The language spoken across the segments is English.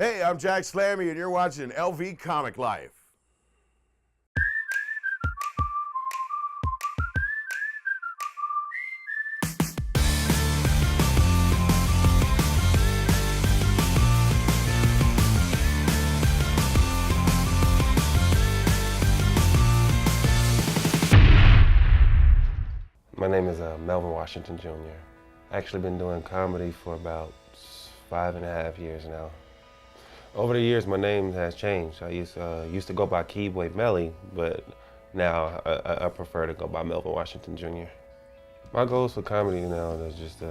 Hey, I'm Jack Slammy, and you're watching LV Comic Life. My name is Melvin Washington Jr. I actually been doing comedy for about 5.5 years now. Over the years, my name has changed. I used to go by Keyboy Melly, but now I prefer to go by Melvin Washington Jr. My goals for comedy now is just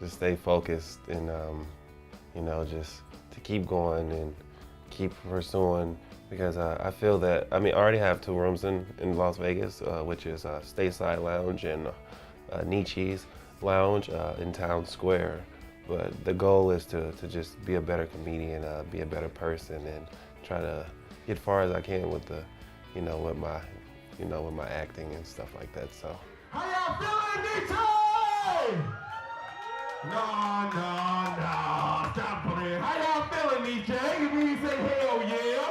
stay focused and just to keep going and keep pursuing, because I feel that, I already have 2 rooms in Las Vegas, which is Stateside Lounge and Nietzsche's Lounge in Town Square. But the goal is to just be a better comedian, be a better person, and try to get far as I can with the, with my acting and stuff like that. So. How y'all feeling, Nietzsche? No, stop playing. How y'all feeling, Nietzsche? You mean say hell yeah?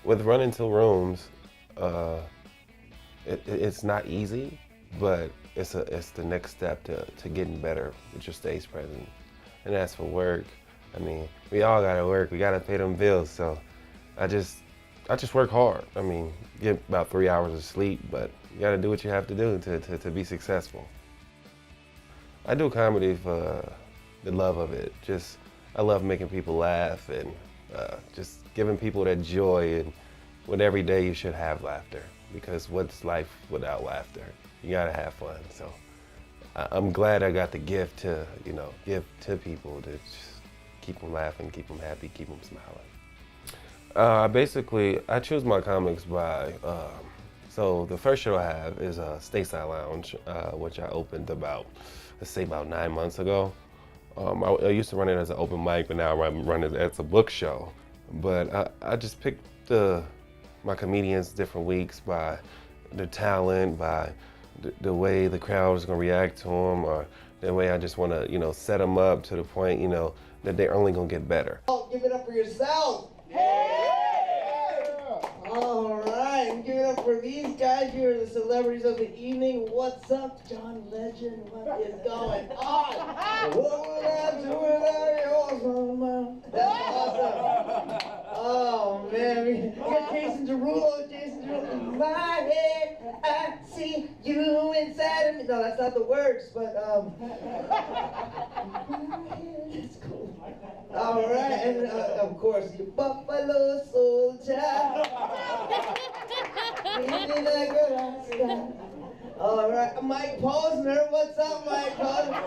With running 2 rooms, it's not easy, but it's the next step to getting better with your stage presence. And as for work, we all gotta work. We gotta pay them bills. So I just work hard. Get about 3 hours of sleep, but you gotta do what you have to do to be successful. I do comedy for the love of it. I love making people laugh and just giving people that joy. And with every day you should have laughter, because what's life without laughter? You gotta have fun. So I'm glad I got the gift to, give to people to just keep them laughing, keep them happy, keep them smiling. I choose my comics by, so the first show I have is Stateside Lounge, which I opened about 9 months ago. I used to run it as an open mic, but now I'm running it as a book show. But I just picked my comedians different weeks by their talent, by the way the crowd is gonna react to them, or the way I just wanna, set them up to the point, that they're only gonna get better. Give it up for yourself. Hey! All right, give it up for these guys. You're the celebrities of the evening. What's up, John Legend? What is going on? What would I do without you? That's awesome. Oh man, we got Jason Derulo. In my head, I see you inside of me. No, that's not the words, but that's cool. All right, and of course, you Buffalo Soldier. All right, Mike Posner, what's up, Mike Posner?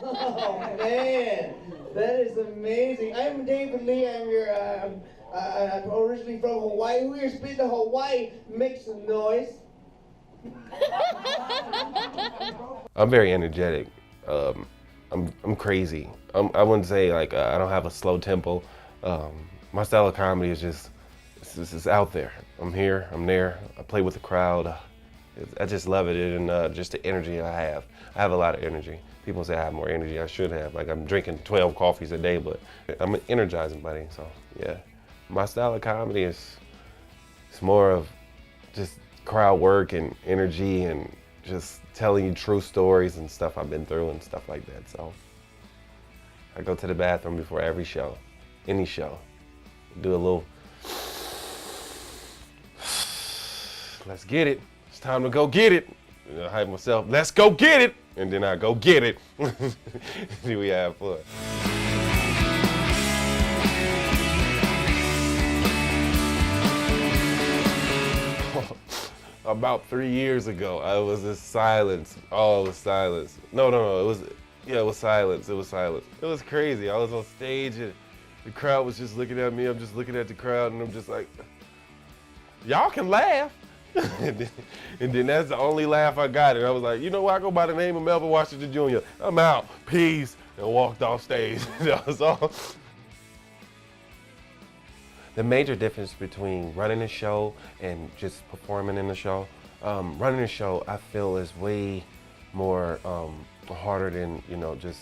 Oh man, that is amazing. I'm David Lee. I'm originally from Hawaii. Who here been to Hawaii? Make some noise. I'm very energetic. I'm crazy. I wouldn't say I don't have a slow tempo. My style of comedy is it's out there. I'm here, I'm there. I play with the crowd. I just love it, and just the energy I have. I have a lot of energy. People say I have more energy. I should have. I'm drinking 12 coffees a day, but I'm an energizing buddy. So yeah, my style of comedy it's more of just crowd work and energy and just telling you true stories and stuff I've been through and stuff like that. So I go to the bathroom before every show, any show. Do a little, let's get it. It's time to go get it. I hype myself, let's go get it. And then I go get it. See, we have fun. About 3 years ago, I was just silence. Oh, it was silence. No, it was silence. It was silence. It was crazy. I was on stage and the crowd was just looking at me. I'm just looking at the crowd and I'm just like, y'all can laugh. and then that's the only laugh I got. And I was like, you know what? I go by the name of Melvin Washington Jr. I'm out. Peace. And walked off stage. That was all. The major difference between running a show and just performing in the show, running a show I feel is way more harder than, you know, just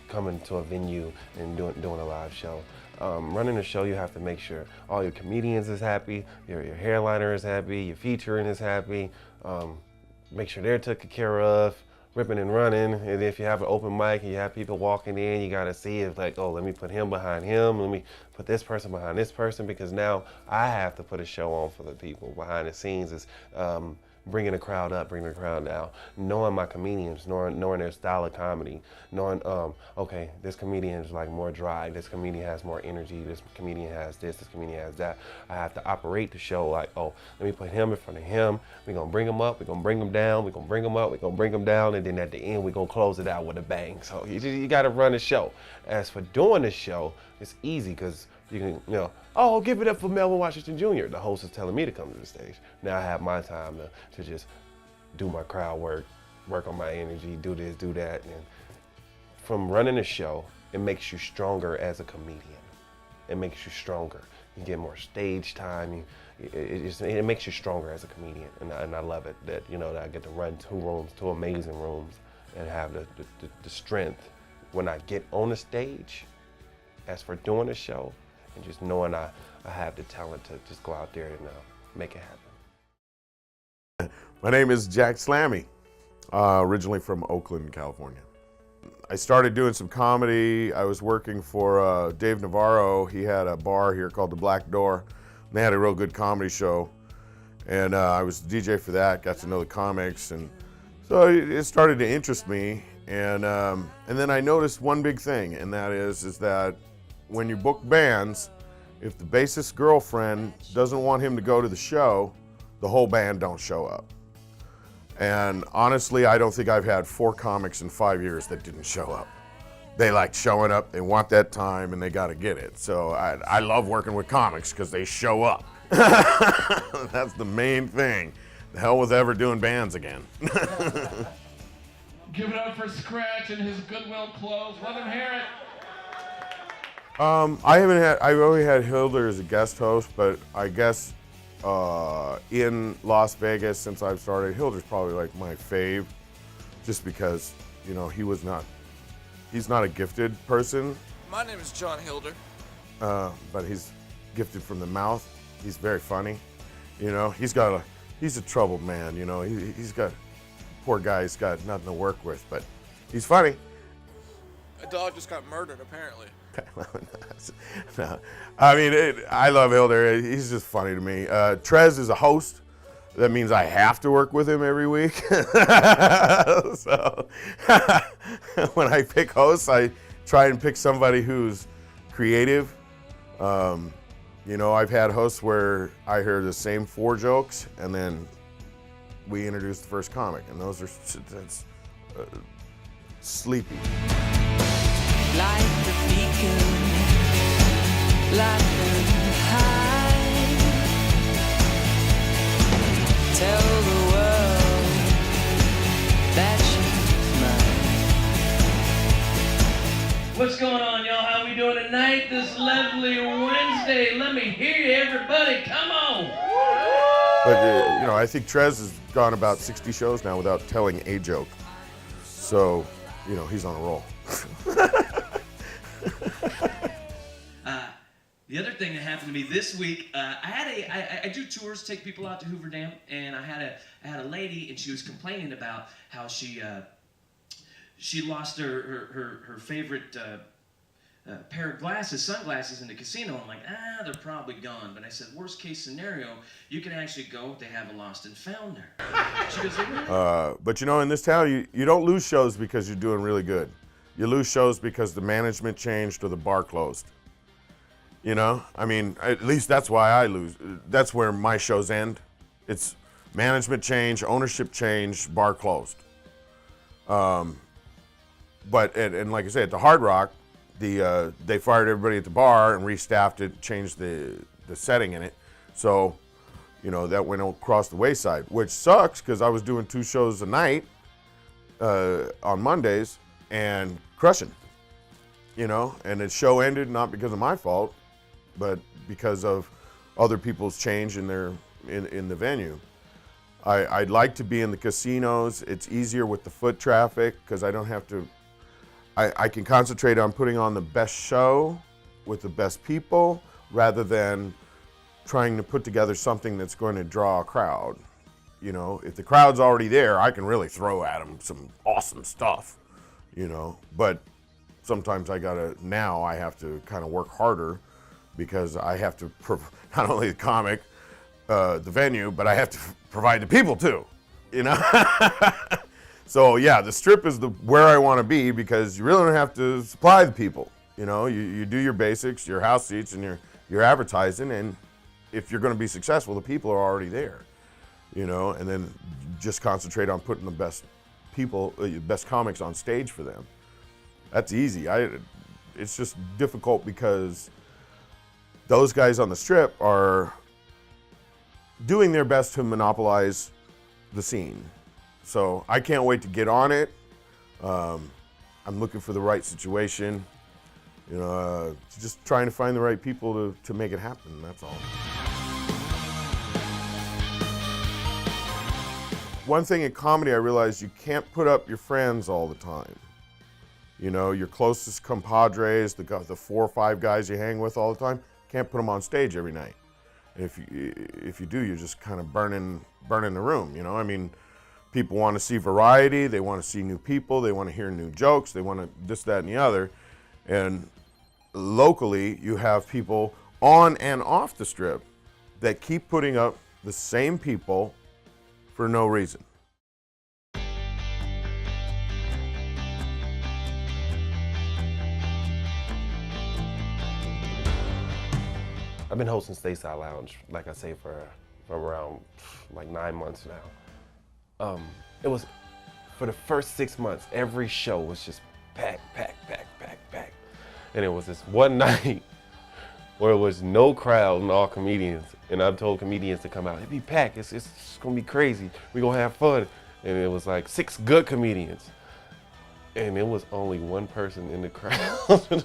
coming to a venue and doing a live show. Running a show, you have to make sure all your comedians is happy, your hairliner is happy, your featuring is happy. Make sure they're taken care of, ripping and running. And if you have an open mic and you have people walking in, you gotta see if like, oh, let me put him behind him, let me put this person behind this person, because now I have to put a show on for the people behind the scenes. Is bringing the crowd up, bringing the crowd down, knowing my comedians, knowing their style of comedy, knowing, okay, this comedian is like more dry, this comedian has more energy, this comedian has this comedian has that. I have to operate the show like, oh, let me put him in front of him, we're gonna bring him up, we're gonna bring him down, we're gonna bring him up, we're gonna bring him down, and then at the end, we're gonna close it out with a bang. So you gotta run the show. As for doing the show, it's easy, because you can, you know, oh, give it up for Melvin Washington Jr. The host is telling me to come to the stage. Now I have my time to just do my crowd work on my energy, do this, do that. And from running a show, it makes you stronger as a comedian. It makes you stronger. You get more stage time. It makes you stronger as a comedian. And I love it that, you know, that I get to run 2 rooms, 2 amazing rooms, and have the strength when I get on the stage. As for doing a show, and just knowing I have the talent to just go out there and make it happen. My name is Jack Slammy, originally from Oakland, California. I started doing some comedy. I was working for Dave Navarro. He had a bar here called the Black Door. And they had a real good comedy show. And I was the DJ for that, got to know the comics. And so it started to interest me. And then I noticed one big thing, and that is that when you book bands, if the bassist girlfriend doesn't want him to go to the show, the whole band don't show up. And honestly, I don't think I've had 4 comics in 5 years that didn't show up. They like showing up, they want that time, and they gotta get it. So I love working with comics because they show up. That's the main thing. The hell with ever doing bands again. Give it up for Scratch and his Goodwill clothes. Let him hear it. I've only had Hilder as a guest host, but I guess in Las Vegas since I've started, Hilder's probably like my fave, just because, you know, he's not a gifted person. My name is John Hilder. But he's gifted from the mouth. He's very funny. You know, he's a troubled man, you know. Poor guy's got nothing to work with, but he's funny. A dog just got murdered, apparently. No. I mean, I love Hilder. He's just funny to me. Trez is a host. That means I have to work with him every week. So when I pick hosts, I try and pick somebody who's creative. You know, I've had hosts where I hear the same 4 jokes, and then we introduce the first comic, and that's sleepy. Like the beacon, like the high. Tell the world that she's mine. What's going on, y'all? How we doing tonight? This lovely Wednesday. Let me hear you, everybody. Come on. But you know, I think Trez has gone about 60 shows now without telling a joke. So, you know, he's on a roll. The other thing that happened to me this week, I do tours, take people out to Hoover Dam, and I had a lady, and she was complaining about how she lost her favorite pair of sunglasses in the casino. I'm like, they're probably gone. But I said, worst case scenario, you can actually go, they have a lost and found there. She goes, really? But you know, in this town, you don't lose shows because you're doing really good. You lose shows because the management changed or the bar closed. You know, I mean, at least that's why I lose. That's where my shows end. It's management change, ownership change, bar closed. But and like I said, at the Hard Rock, they fired everybody at the bar and restaffed it, changed the setting in it. So, you know, that went across the wayside, which sucks because I was doing 2 shows a night on Mondays and crushing. You know, and the show ended not because of my fault, but because of other people's change in the venue. I'd like to be in the casinos. It's easier with the foot traffic because I don't have to, I can concentrate on putting on the best show with the best people rather than trying to put together something that's going to draw a crowd. You know, if the crowd's already there, I can really throw at them some awesome stuff, you know, but sometimes I have to kind of work harder because I have to, not only the comic, the venue, but I have to provide the people too, you know? So yeah, the Strip is where I want to be because you really don't have to supply the people. You know, you do your basics, your house seats, and your advertising, and if you're going to be successful, the people are already there. You know, and then just concentrate on putting the best people, best comics on stage for them. That's easy. It's just difficult because those guys on the Strip are doing their best to monopolize the scene. So I can't wait to get on it. I'm looking for the right situation. You know, just trying to find the right people to make it happen, that's all. One thing in comedy I realized, you can't put up your friends all the time. You know, your closest compadres, the 4 or 5 guys you hang with all the time, can't put them on stage every night. And if you do, you're just kind of burning the room, you know? I mean, people want to see variety, they want to see new people, they want to hear new jokes, they want to this, that, and the other. And locally, you have people on and off the Strip that keep putting up the same people for no reason. I've been hosting Stateside Lounge, like I say, for around like 9 months now. It was, for the first 6 months, every show was just packed. And it was this one night where it was no crowd and all comedians. And I've told comedians to come out. It'd be packed, it's gonna be crazy. We're gonna have fun. And it was like 6 good comedians. And it was only one person in the crowd.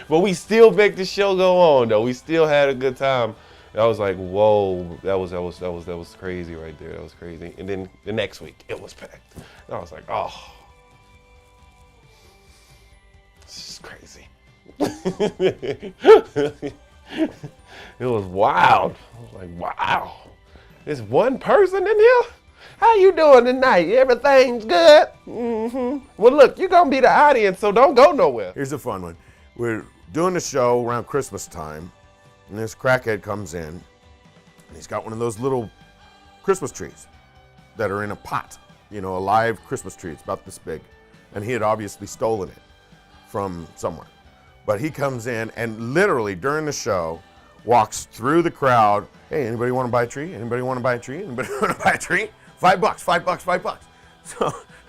But we still make the show go on though. We still had a good time. And I was like, whoa, that was crazy right there. That was crazy. And then the next week it was packed. And I was like, oh, this is crazy. It was wild. I was like, wow, there's one person in here? How you doing tonight? Everything's good? Mm-hmm. Well, look, you're gonna be the audience, so don't go nowhere. Here's a fun one. We're doing the show around Christmas time, and this crackhead comes in, and he's got one of those little Christmas trees that are in a pot, you know, a live Christmas tree. It's about this big. And he had obviously stolen it from somewhere. But he comes in and literally during the show walks through the crowd. Hey, anybody want to buy a tree? Anybody want to buy a tree? Anybody want to buy a tree? $5, $5.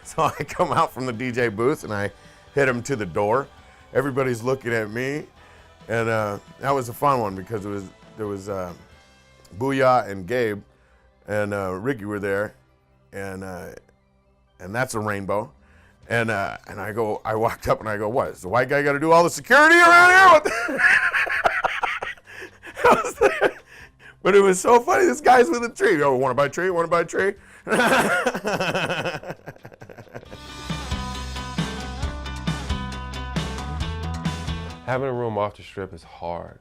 So I come out from the DJ booth and I hit him to the door. Everybody's looking at me, and that was a fun one because there was Booyah and Gabe and Ricky were there, and that's a rainbow. And I walked up and I go, what, is the white guy got to do all the security around here? But it was so funny. This guy's with a tree. Oh, want to buy a tree? Want to buy a tree? Having a room off the Strip is hard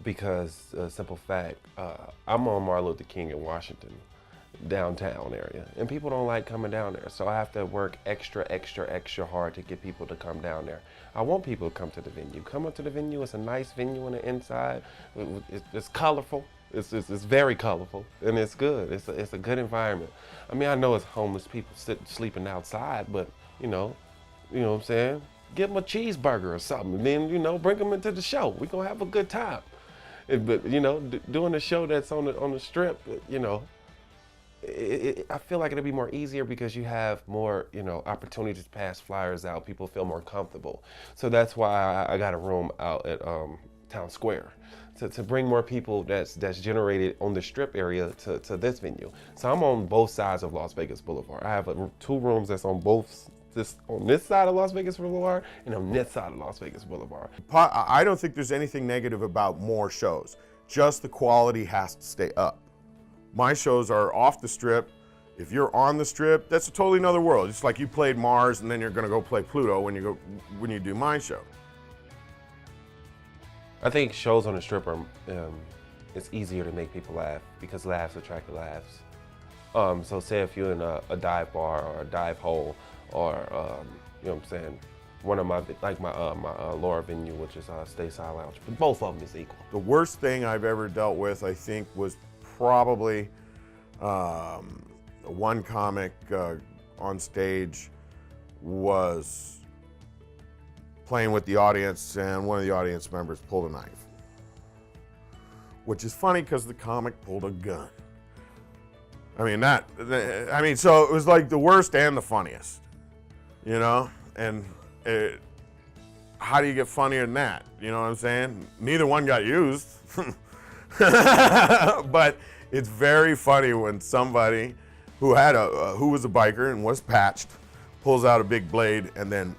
because simple fact, I'm on Martin Luther King in Washington, downtown area, and people don't like coming down there, so I have to work extra hard to get people to come down there. I want people to come to the venue. Come up to the venue. It's a nice venue on the inside. It's colorful. It's very colorful, and it's good. It's a good environment. I mean, I know it's homeless people sleeping outside, but you know what I'm saying? Give them a cheeseburger or something, and then bring them into the show. We're gonna have a good time. But doing a show that's on the Strip, I feel like it'll be more easier because you have more, opportunities to pass flyers out. People feel more comfortable. So that's why I got a room out at Town Square to bring more people that's generated on the Strip area to this venue. So I'm on both sides of Las Vegas Boulevard. I have 2 rooms that's on on this side of Las Vegas Boulevard and on this side of Las Vegas Boulevard. I don't think there's anything negative about more shows. Just the quality has to stay up. My shows are off the strip. If you're on the strip, that's a totally another world. It's like you played Mars and then you're gonna go play Pluto when you do my show. I think shows on the strip are, it's easier to make people laugh because laughs attract laughs. So say if you're in a dive bar or a dive hole or, you know what I'm saying, one of my, like my lower venue, which is Stateside Lounge, but both of them is equal. The worst thing I've ever dealt with, I think, was probably one comic on stage was playing with the audience and one of the audience members pulled a knife. Which is funny because the comic pulled a gun. So it was like the worst and the funniest, you know? And how do you get funnier than that? You know what I'm saying? Neither one got used. But it's very funny when somebody who was a biker and was patched pulls out a big blade and then,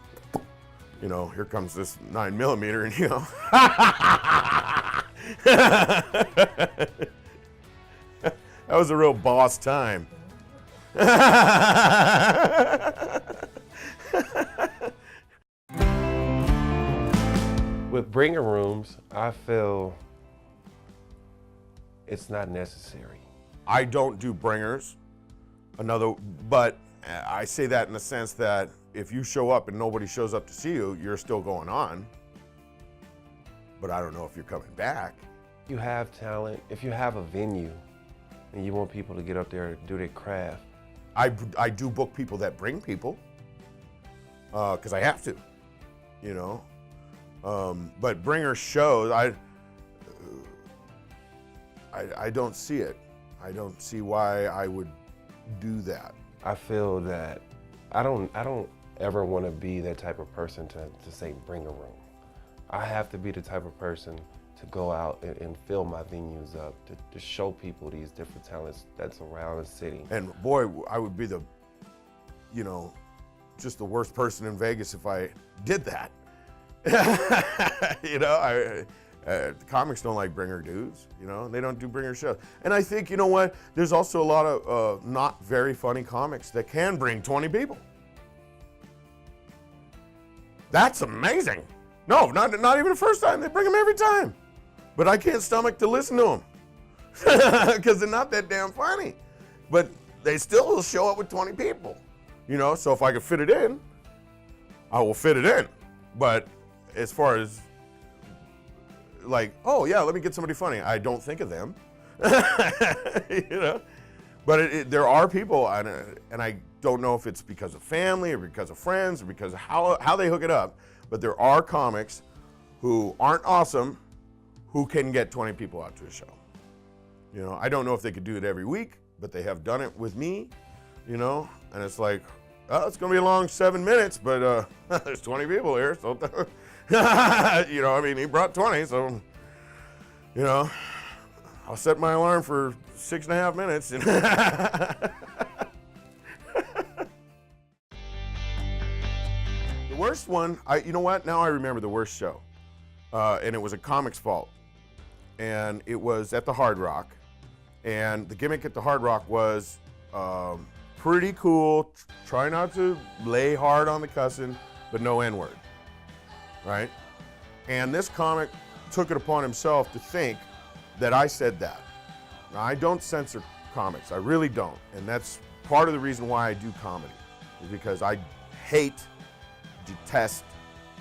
you know, here comes this 9mm and you know. That was a real boss time. With bringer rooms, I feel it's not necessary. I don't do bringers. But I say that in the sense that if you show up and nobody shows up to see you, you're still going on. But I don't know if you're coming back. You have talent. If you have a venue and you want people to get up there and do their craft. I do book people that bring people, because I have to, you know. But bringer shows, I don't see it. I don't see why I would do that. I feel that I don't ever want to be that type of person to say bring a room. I have to be the type of person to go out and fill my venues up, to show people these different talents that's around the city. And boy, I would be just the worst person in Vegas if I did that. You know, comics don't like bringer dudes, you know, they don't do bringer shows. And I think, you know what, there's also a lot of not very funny comics that can bring 20 people. That's amazing. No, not even the first time, they bring them every time. But I can't stomach to listen to them because they're not that damn funny. But they still will show up with 20 people, you know, so if I could fit it in, I will fit it in. But as far as like, oh yeah, let me get somebody funny, I don't think of them, you know. But there are people, and I don't know if it's because of family or because of friends or because of how they hook it up, but there are comics who aren't awesome who can get 20 people out to a show. You know, I don't know if they could do it every week, but they have done it with me, you know, and it's like, oh, it's gonna be a long 7 minutes, but there's 20 people here, so, you know, I mean, he brought 20, so, you know, I'll set my alarm for 6.5 minutes. The worst one, you know what, now I remember the worst show, and it was a comic's fault. And it was at the Hard Rock, and the gimmick at the Hard Rock was pretty cool. Try not to lay hard on the cussing, but no N-word, right? And this comic took it upon himself to think that I said that. Now, I don't censor comics, I really don't, and that's part of the reason why I do comedy, is because I detest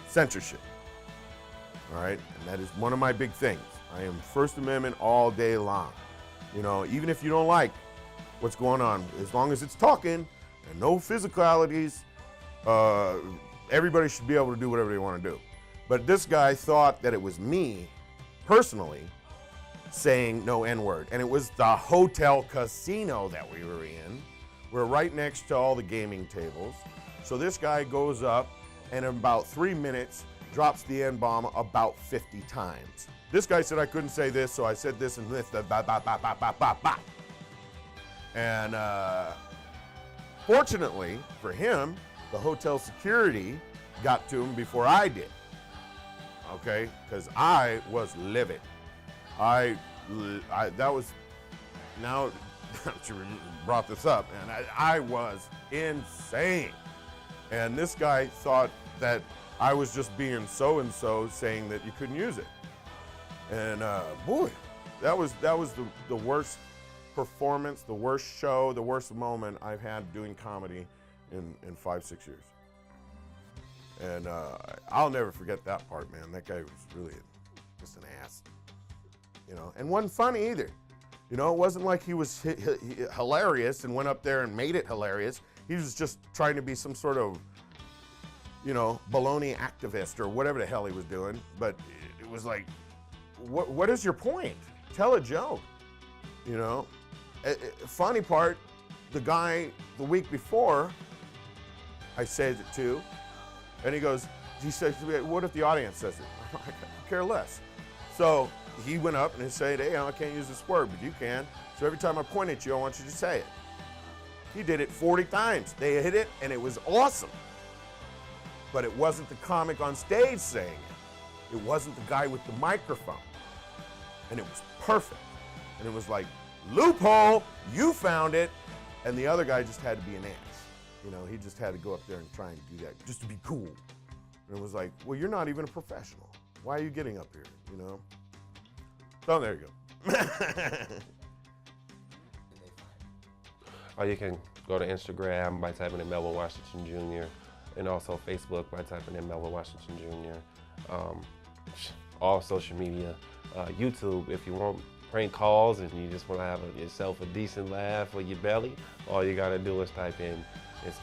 censorship, all right? And that is one of my big things. I am First Amendment all day long. You know, even if you don't like what's going on, as long as it's talking and no physicalities, everybody should be able to do whatever they want to do. But this guy thought that it was me, personally, saying no N-word. And it was the hotel casino that we were in. We're right next to all the gaming tables. So this guy goes up and in about 3 minutes drops the N-bomb about 50 times. This guy said I couldn't say this, so I said this and this, and fortunately for him, the hotel security got to him before I did, okay? Because I was livid. That was, now that you brought this up, and I was insane. And this guy thought that I was just being so-and-so saying that you couldn't use it. And boy, that was the worst performance, the worst show, the worst moment I've had doing comedy in 5-6 years. And I'll never forget that part, man. That guy was really just an ass, you know, and wasn't funny either. You know, it wasn't like he was hilarious and went up there and made it hilarious. He was just trying to be some sort of, you know, baloney activist or whatever the hell he was doing. But it was like, what is your point? Tell a joke, you know? Funny part, the guy the week before I said it to, and he said, what if the audience says it? I care less. So he went up and he said, hey, I can't use this word, but you can. So every time I point at you, I want you to say it. He did it 40 times. They hit it, and it was awesome. But it wasn't the comic on stage saying it. It wasn't the guy with the microphone. And it was perfect. And it was like, loophole, you found it. And the other guy just had to be an ass. You know, he just had to go up there and try and do that just to be cool. And it was like, well, you're not even a professional. Why are you getting up here, you know? So there you go. Or you can go to Instagram by typing in Melvin Washington Jr. and also Facebook by typing in Melvin Washington Jr. All social media. YouTube, if you want prank calls and you just want to have yourself a decent laugh for your belly, all you gotta do is type in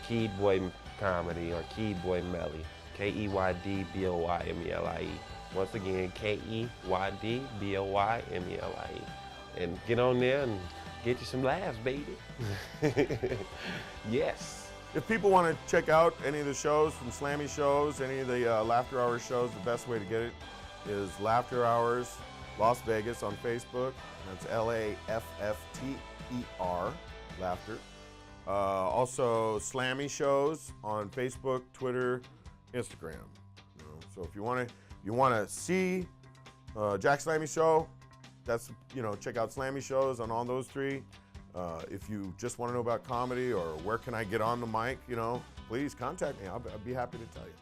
Keyed Boy Comedy or Keyed Boy Melly. KEYDBOYMELIE. Once again, KEYDBOYMELIE. And get on there and get you some laughs, baby. Yes. If people want to check out any of the shows from Slammy shows, any of the Laughter Hours shows, the best way to get it is Laughter Hours Las Vegas on Facebook. That's LAFFTER, Laughter. Also Slammy shows on Facebook, Twitter, Instagram. You know, so if you want to see Jack Slammy show, that's, you know, check out Slammy shows on all those three. If you just want to know about comedy or where can I get on the mic, you know, please contact me. I'll be happy to tell you.